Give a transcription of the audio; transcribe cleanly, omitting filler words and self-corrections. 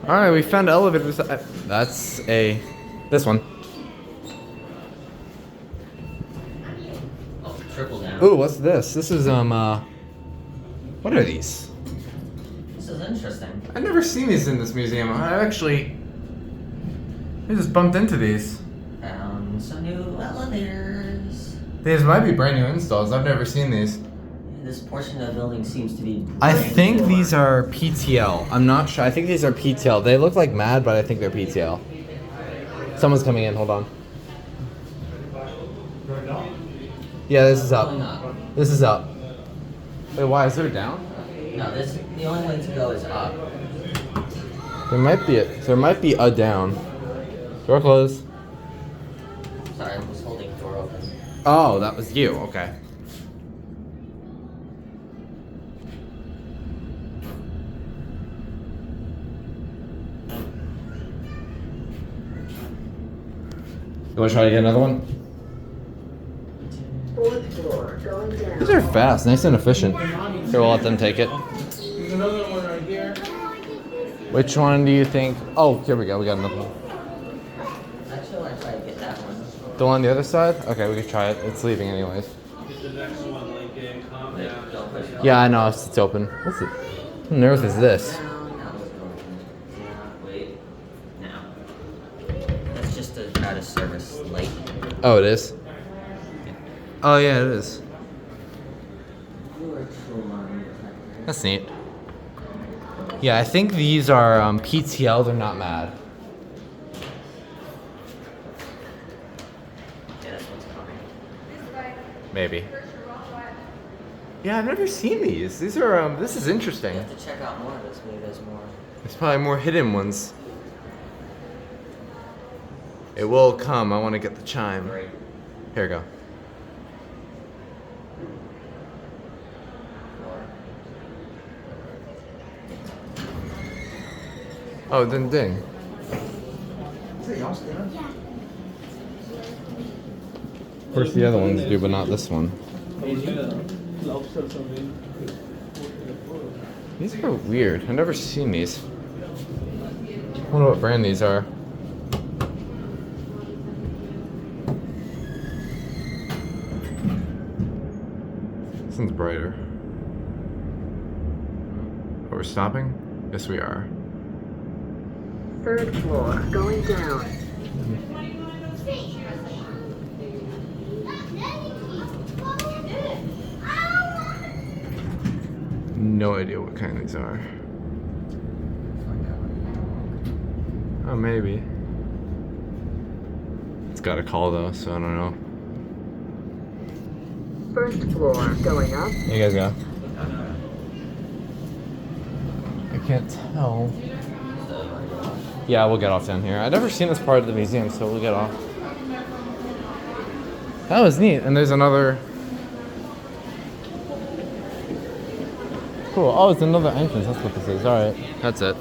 Alright, we found elevators. That's this one. Oh, triple down. Ooh, what's this? This is, what are these? This is interesting. I've never seen these in this museum. I just bumped into these. Found some new elevators. These might be brand new installs. I've never seen these. This portion of the building seems to be. I think these are PTL. I'm not sure. I think these are PTL. They look like MAD, but I think they're PTL. Someone's coming in. Hold on. Yeah, this is up. This is up. Wait, why? Is there down? No, the only way to go is up. There might be a down. Door closed. Sorry, I was holding the door open. Oh, that was you. Okay. You want to try to get another one? Fourth floor, going down. These are fast, nice and efficient. Here, we'll let them take it. There's another one right here. Which one do you think? Oh, here we go. We got another one. Actually, I want to try to get that one. The one on the other side? Okay, we can try it. It's leaving anyways. Get the next one, Lincoln. Calm down. Don't push it. Yeah, I know. It's open. What's it? What on earth is this? Now let's go. Yeah, wait. Now. That's just to try to service late. Oh, it is? Oh, yeah, it is. That's neat. Yeah, I think these are PTL. They're not MAD. Yeah, this one's coming. Maybe. Yeah, I've never seen these. These are, this is You interesting. have to check out more of this. Maybe there's more. There's probably more hidden ones. It will come. I want to get the chime. Great. Here we go. Oh, it didn't ding. Of course the other ones do, but not this one. These are weird. I've never seen these. I wonder what brand these are. This one's brighter. Oh, we're stopping? Yes, we are. Third floor, going down. No idea what kind these are. Oh, maybe. It's got a call though, so I don't know. First floor, going up. There you guys go. I can't tell. Yeah, we'll get off down here. I've never seen this part of the museum, so we'll get off. That was neat. And there's another. Cool. Oh, it's another entrance. That's what this is. All right. That's it.